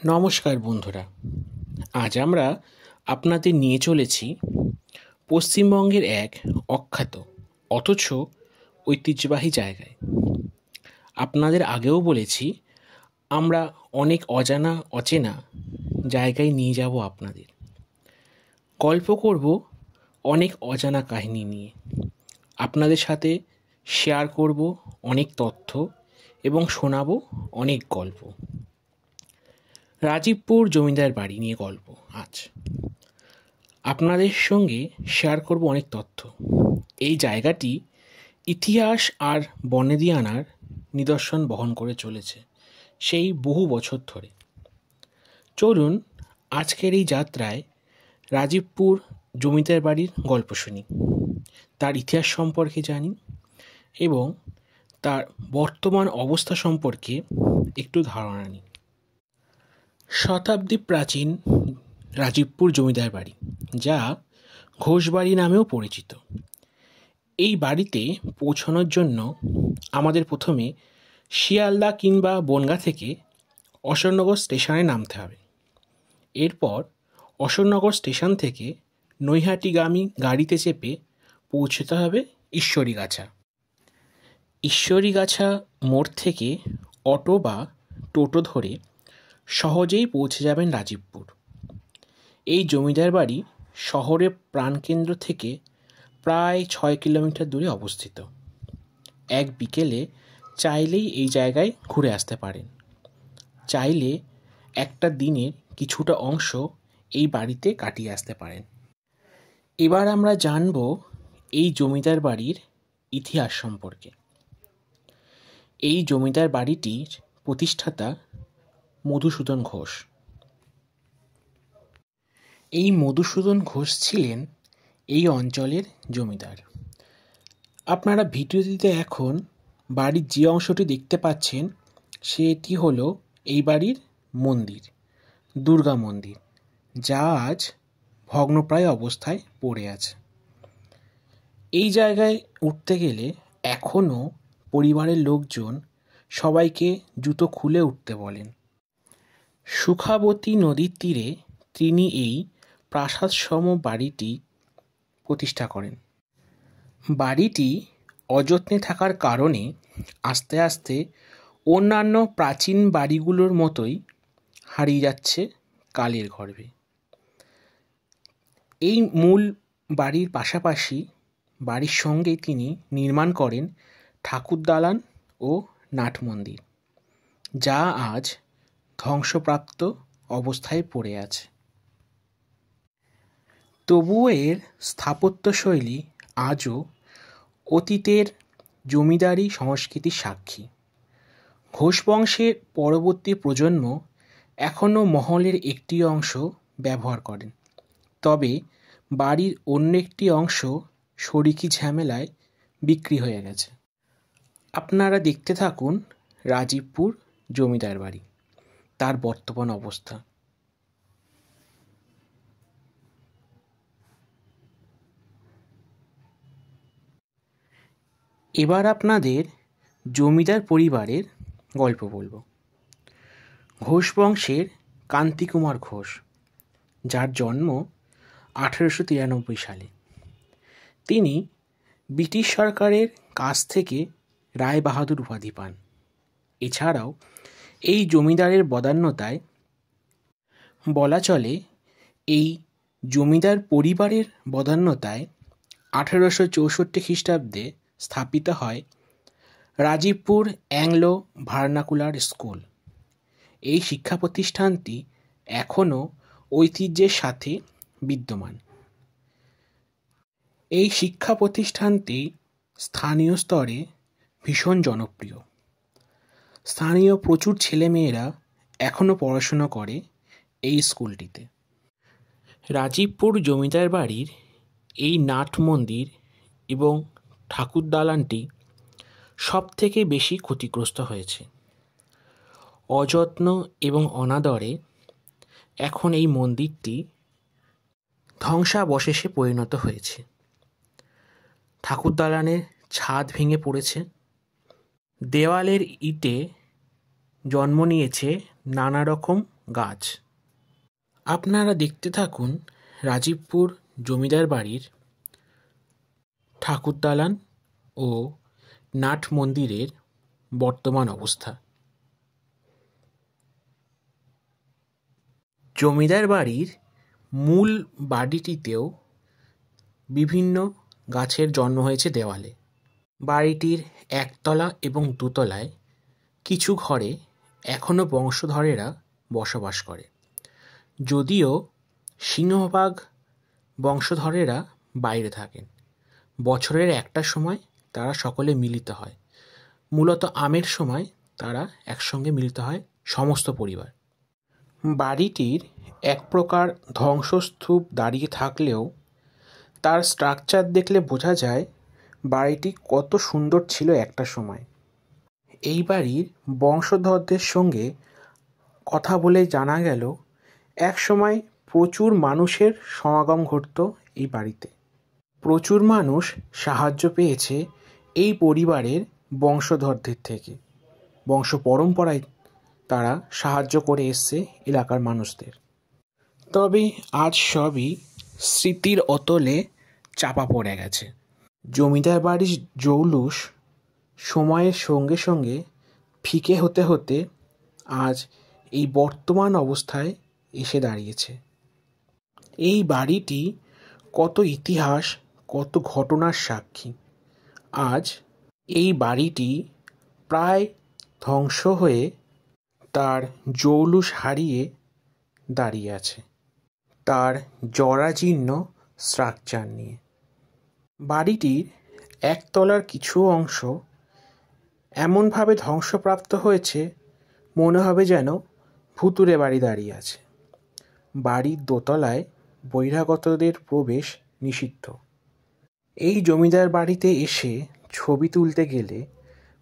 নমস্কার বন্ধুরা, আজ আমরা আপনাদের নিয়ে চলেছি পশ্চিমবঙ্গের এক অখ্যাত অথচ ঐতিহ্যবাহী জায়গায়। আপনাদের আগেও বলেছি, আমরা অনেক অজানা অচেনা জায়গায় নিয়ে যাব আপনাদের। গল্প করব অনেক অজানা কাহিনী নিয়ে, আপনাদের সাথে শেয়ার করব অনেক তথ্য এবং শোনাবো অনেক গল্প। রাজীবপুর জমিদার বাড়ি নিয়ে গল্প আজ আপনাদের সঙ্গে শেয়ার করব অনেক তথ্য। এই জায়গাটি ইতিহাস আর বনেদিয়ানার নিদর্শন বহন করে চলেছে সেই বহু বছর ধরে। চলুন আজকের এই যাত্রায় রাজীবপুর জমিদার বাড়ির গল্প শুনি, তার ইতিহাস সম্পর্কে জানি এবং তার বর্তমান অবস্থা সম্পর্কে একটু ধারণা নিই। শতাব্দী প্রাচীন রাজীবপুর জমিদার বাড়ি, যা ঘোষবাড়ি নামেও পরিচিত। এই বাড়িতে পৌঁছানোর জন্য আমাদের প্রথমে শিয়ালদা কিংবা বনগাঁ থেকে অশোকনগর স্টেশনে নামতে হবে। এরপর অশোকনগর স্টেশন থেকে নৈহাটিগামী গাড়িতে চেপে পৌঁছতে হবে ঈশ্বরীগাছা। ঈশ্বরীগাছা মোড় থেকে অটো বা টোটো ধরে সহজেই পৌঁছে যাবেন রাজীবপুর। এই জমিদার বাড়ি শহরের প্রাণকেন্দ্র থেকে প্রায় 6 কিলোমিটার দূরে অবস্থিত। এক বিকেলে চাইলেই এই জায়গায় ঘুরে আসতে পারেন, চাইলে একটা দিনের কিছুটা অংশ এই বাড়িতে কাটিয়ে আসতে পারেন। এবার আমরা জানব এই জমিদার বাড়ির ইতিহাস সম্পর্কে। এই জমিদার বাড়িটির প্রতিষ্ঠাতা মধুসূদন ঘোষ। এই মধুসূদন ঘোষ ছিলেন এই অঞ্চলের জমিদার। আপনারা ভিডিওটিতে এখন বাড়ির যে অংশটি দেখতে পাচ্ছেন সেটি হলো এই বাড়ির মন্দির, দুর্গা মন্দির, যা আজ ভগ্নপ্রায় অবস্থায় পড়ে আছে। এই জায়গায় উঠতে গেলে এখনও পরিবারের লোকজন সবাইকে জুতো খুলে উঠতে বলেন। সুখাবতী নদীর তীরে তিনি এই প্রাসাদসম বাড়িটি প্রতিষ্ঠা করেন। বাড়িটি অযত্নে থাকার কারণে আস্তে আস্তে অন্যান্য প্রাচীন বাড়িগুলোর মতোই হারিয়ে যাচ্ছে কালের গর্ভে। এই মূল বাড়ির পাশাপাশি বাড়ির সঙ্গে তিনি নির্মাণ করেন ঠাকুর দালান ও নাট মন্দির, যা আজ ধ্বংসপ্রাপ্ত অবস্থায় পড়ে আছে। তবুও এর স্থাপত্যশৈলী আজও অতীতের জমিদারি সংস্কৃতির সাক্ষী। ঘোষ বংশের পরবর্তী প্রজন্ম এখনও মহলের একটি অংশ ব্যবহার করেন, তবে বাড়ির অন্য একটি অংশ শরিকি ঝামেলায় বিক্রি হয়ে গেছে। আপনারা দেখতে থাকুন রাজীবপুর জমিদার বাড়ি, তার বর্তমান অবস্থা। এবার আপনাদের জমিদার পরিবারের গল্প বলবো। ঘোষ বংশের কান্তিকুমার ঘোষ, যার জন্ম 1893 সালে, তিনি ব্রিটিশ সরকারের কাছ থেকে রায় বাহাদুর উপাধি পান। এছাড়াও এই জমিদারের বদান্যতায় বলা চলে, এই জমিদার পরিবারের বদান্যতায় 1864 খ্রিস্টাব্দে স্থাপিত হয় রাজীবপুর অ্যাংলো ভার্নাকুলার স্কুল। এই শিক্ষা প্রতিষ্ঠানটি এখনও ঐতিহ্যের সাথে বিদ্যমান। এই শিক্ষা প্রতিষ্ঠানটি স্থানীয় স্তরে ভীষণ জনপ্রিয়। স্থানীয় প্রচুর ছেলেমেয়েরা এখনও পড়াশুনো করে এই স্কুলটিতে। রাজীবপুর জমিদার বাড়ির এই নাট মন্দির এবং ঠাকুর দালানটি সব থেকে বেশি ক্ষতিগ্রস্ত হয়েছে। অযত্ন এবং অনাদরে এখন এই মন্দিরটি ধ্বংসাবশেষে পরিণত হয়েছে। ঠাকুর দালানের ছাদ ভেঙে পড়েছে, দেওয়ালের ইটে জন্ম নিয়েছে নানা রকম গাছ। আপনারা দেখতে থাকুন রাজীবপুর জমিদার বাড়ির ঠাকুর দালান ও নাট মন্দিরের বর্তমান অবস্থা। জমিদার বাড়ির মূল বাড়িটিতেও বিভিন্ন গাছের জন্ম হয়েছে দেওয়ালে। বাড়িটির একতলা এবং দোতলায় কিছু ঘরে এখনও বংশধরেরা বসবাস করে, যদিও সিংহভাগ বংশধরেরা বাইরে থাকেন। বছরের একটা সময় তারা সকলে মিলিত হয়, মূলত আমের সময় তারা একসঙ্গে মিলিত হয় সমস্ত পরিবার। বাড়িটির এক প্রকার ধ্বংসস্তূপ দাঁড়িয়ে থাকলেও তার স্ট্রাকচার দেখলে বোঝা যায় বাড়িটি কত সুন্দর ছিল একটা সময়। এই বাড়ির বংশধরদের সঙ্গে কথা বলে জানা গেল এক সময় প্রচুর মানুষের সমাগম ঘটত এই বাড়িতে। প্রচুর মানুষ সাহায্য পেয়েছে এই পরিবারের বংশধরদের থেকে। বংশ পরম্পরায় তারা সাহায্য করে এসছে এলাকার মানুষদের। তবে আজ সবই স্মৃতির অতলে চাপা পড়ে গেছে। জমিদার বাড়ির জৌলুস সময়ের সঙ্গে সঙ্গে ফিকে হতে হতে আজ এই বর্তমান অবস্থায় এসে দাঁড়িয়েছে। এই বাড়িটি কত ইতিহাস, কত ঘটনার সাক্ষী। আজ এই বাড়িটি প্রায় ধ্বংস হয়ে তার জৌলুস হারিয়ে দাঁড়িয়ে আছে, তার জরাজীর্ণ স্ট্রাকচার নিয়ে। বাড়িটির একতলার কিছু অংশ এমনভাবে ধ্বংসপ্রাপ্ত হয়েছে মনে হবে যেন ভুতুড়ে বাড়ি দাঁড়িয়ে আছে। বাড়ির দোতলায় বহিরাগতদের প্রবেশ নিষিদ্ধ। এই জমিদার বাড়িতে এসে ছবি তুলতে গেলে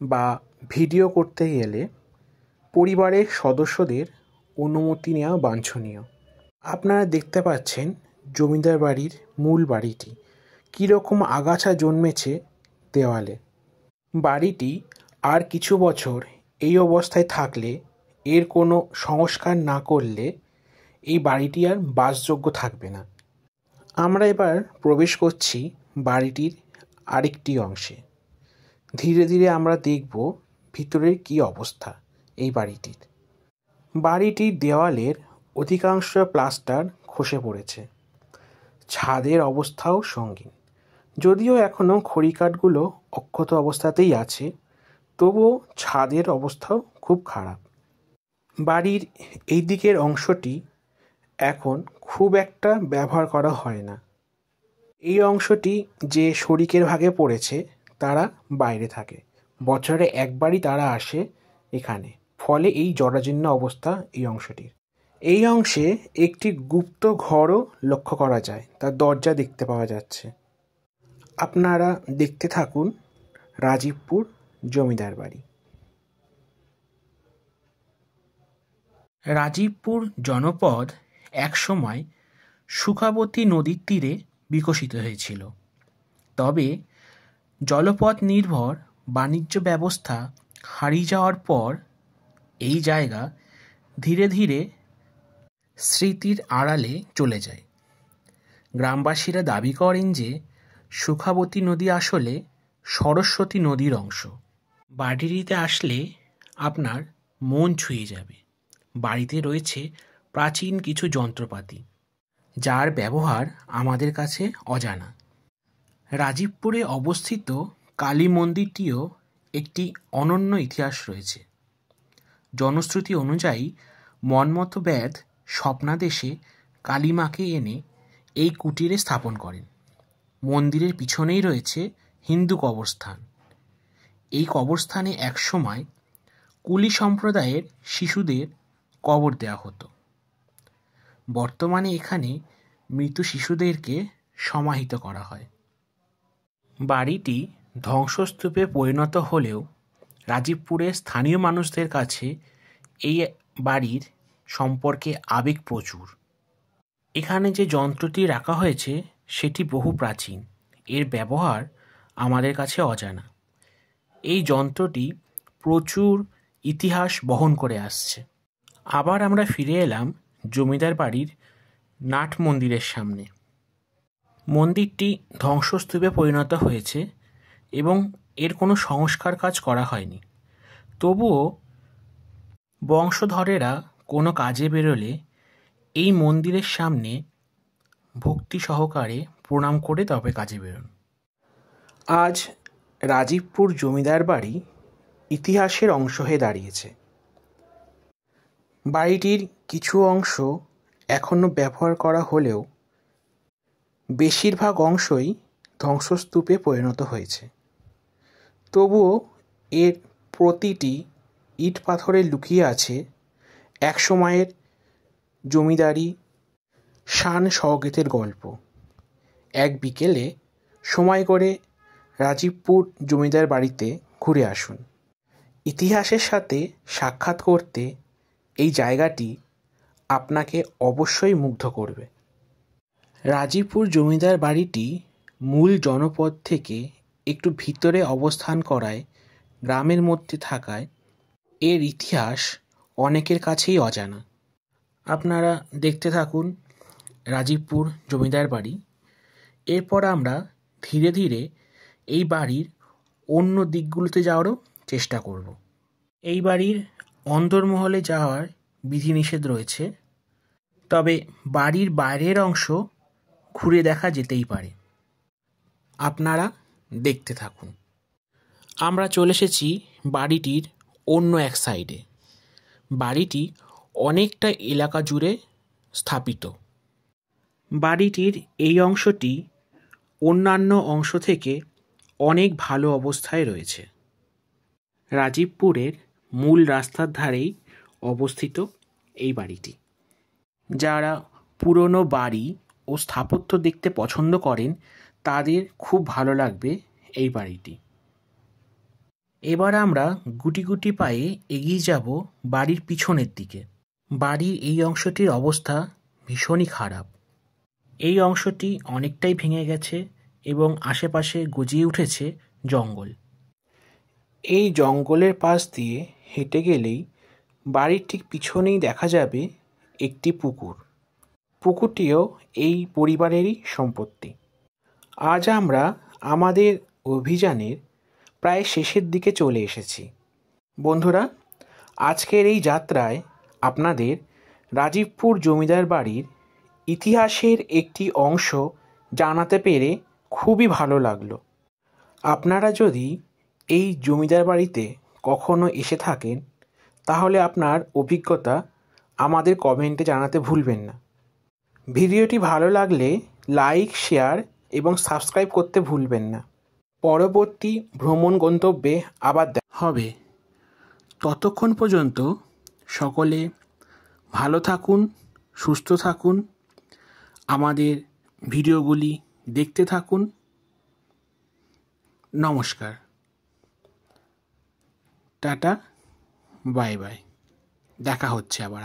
বা ভিডিও করতে গেলে পরিবারের সদস্যদের অনুমতি নেওয়া বাঞ্ছনীয়। আপনারা দেখতে পাচ্ছেন জমিদার বাড়ির মূল বাড়িটি কীরকম আগাছা জন্মেছে দেওয়ালে। বাড়িটি আর কিছু বছর এই অবস্থায় থাকলে, এর কোনো সংস্কার না করলে এই বাড়িটি আর বাসযোগ্য থাকবে না। আমরা এবার প্রবেশ করছি বাড়িটির আরেকটি অংশে। ধীরে ধীরে আমরা দেখব ভিতরের কী অবস্থা এই বাড়িটির। বাড়িটির দেওয়ালের অধিকাংশ প্লাস্টার খসে পড়েছে। ছাদের অবস্থাও সঙ্গীন, যদিও এখনও খড়িকাঠগুলো অক্ষত অবস্থাতেই আছে, তবুও ছাদের অবস্থাও খুব খারাপ। বাড়ির এই দিকের অংশটি এখন খুব একটা ব্যবহার করা হয় না। এই অংশটি যে শরিকের ভাগে পড়েছে তারা বাইরে থাকে, বছরে একবারই তারা আসে এখানে, ফলে এই জরাজীর্ণ অবস্থা এই অংশটির। এই অংশে একটি গুপ্ত ঘরও লক্ষ্য করা যায়, তার দরজা দেখতে পাওয়া যাচ্ছে। আপনারা দেখতে থাকুন রাজীবপুর জমিদার বাড়ি। রাজীবপুর জনপদ একসময় সুখাবতী নদীর তীরে বিকশিত হয়েছিল। তবে জলপথ নির্ভর বাণিজ্য ব্যবস্থা হারিয়ে যাওয়ার পর এই জায়গা ধীরে ধীরে স্মৃতির আড়ালে চলে যায়। গ্রামবাসীরা দাবি করেন যে সুখাবতী নদী আসলে সরস্বতী নদীর অংশ। বাড়িটিতে আসলে আপনার মন ছুঁয়ে যাবে। বাড়িতে রয়েছে প্রাচীন কিছু যন্ত্রপাতি, যার ব্যবহার আমাদের কাছে অজানা। রাজীবপুরে অবস্থিত কালী মন্দিরটিও একটি অনন্য ইতিহাস রয়েছে। জনশ্রুতি অনুযায়ী মন্মথ ব্যাধ স্বপ্নাদেশে কালীমাকে এনে এই কুটিরে স্থাপন করেন। মন্দিরের পিছনেই রয়েছে হিন্দু কবরস্থান। এই কবরস্থানে একসময় কুলি সম্প্রদায়ের শিশুদের কবর দেওয়া হতো। বর্তমানে এখানে মৃত শিশুদেরকে সমাহিত করা হয়। বাড়িটি ধ্বংসস্তূপে পরিণত হলেও রাজীবপুরের স্থানীয় মানুষদের কাছে এই বাড়ির সম্পর্কে আবেগ প্রচুর। এখানে যে যন্ত্রটি রাখা হয়েছে সেটি বহু প্রাচীন, এর ব্যবহার আমাদের কাছে অজানা। এই যন্ত্রটি প্রচুর ইতিহাস বহন করে আসছে। আবার আমরা ফিরে এলাম জমিদার বাড়ির নাট মন্দিরের সামনে। মন্দিরটি ধ্বংসস্তূপে পরিণত হয়েছে এবং এর কোনো সংস্কার কাজ করা হয়নি। তবুও বংশধরেরা কোনো কাজে বেরোলে এই মন্দিরের সামনে ভক্তি সহকারে প্রণাম করে তবে কাজে বেরোন। আজ রাজীবপুর জমিদার বাড়ি ইতিহাসের অংশ হয়ে দাঁড়িয়েছে। বাড়িটির কিছু অংশ এখনও ব্যবহার করা হলেও বেশিরভাগ অংশই ধ্বংসস্তূপে পরিণত হয়েছে। তবুও এর প্রতিটি ইট পাথরে লুকিয়ে আছে একসময়ের জমিদারি শান শওকতের গল্প। এক বিকেলে সময় করে রাজীবপুর জমিদার বাড়িতে ঘুরে আসুন। ইতিহাসের সাথে সাক্ষাৎ করতে এই জায়গাটি আপনাকে অবশ্যই মুগ্ধ করবে। রাজীবপুর জমিদার বাড়িটি মূল জনপদ থেকে একটু ভিতরে অবস্থান করায় গ্রামের মধ্যে থাকায় এর ইতিহাস অনেকের কাছেই অজানা। আপনারা দেখতে থাকুন রাজীবপুর জমিদার বাড়ি। এরপর আমরা ধীরে ধীরে এই বাড়ির অন্য দিকগুলোতে যাওয়ারও চেষ্টা করব। এই বাড়ির অন্দরমহলে যাওয়ার বিধিনিষেধ রয়েছে, তবে বাড়ির বাইরের অংশ ঘুরে দেখা যেতেই পারে। আপনারা দেখতে থাকুন। আমরা চলে এসেছি বাড়িটির অন্য এক সাইডে। বাড়িটি অনেকটা এলাকা জুড়ে স্থাপিত। বাড়িটির এই অংশটি অন্যান্য অংশ থেকে অনেক ভালো অবস্থায় রয়েছে। রাজীবপুরের মূল রাস্তার ধারেই অবস্থিত এই বাড়িটি। যারা পুরনো বাড়ি ও স্থাপত্য দেখতে পছন্দ করেন তাদের খুব ভালো লাগবে এই বাড়িটি। এবার আমরা গুটি গুটি পায়ে এগিয়ে যাব বাড়ির পিছনের দিকে। বাড়ির এই অংশটির অবস্থা ভীষণই খারাপ। এই অংশটি অনেকটাই ভেঙে গেছে এবং আশেপাশে গজিয়ে উঠেছে জঙ্গল। এই জঙ্গলের পাশ দিয়ে হেঁটে গেলেই বাড়ির ঠিক পিছনেই দেখা যাবে একটি পুকুর। পুকুরটিও এই পরিবারেরই সম্পত্তি। আজ আমরা আমাদের অভিযানের প্রায় শেষের দিকে চলে এসেছি। বন্ধুরা, আজকের এই যাত্রায় আপনাদের রাজীবপুর জমিদার বাড়ির ইতিহাসের একটি অংশ জানাতে পেরে খুবই ভালো লাগলো। আপনারা যদি এই জমিদার বাড়িতে কখনো এসে থাকেন তাহলে আপনার অভিজ্ঞতা আমাদের কমেন্টে জানাতে ভুলবেন না। ভিডিওটি ভালো লাগলে লাইক, শেয়ার এবং সাবস্ক্রাইব করতে ভুলবেন না। পরবর্তী ভ্রমণ গন্তব্যে আবার দেখা হবে। ততক্ষণ পর্যন্ত সকলে ভালো থাকুন, সুস্থ থাকুন, আমাদের ভিডিওগুলি দেখতে থাকুন। নমস্কার, টাটা, বাই বাই। দেখা হচ্ছে আবার।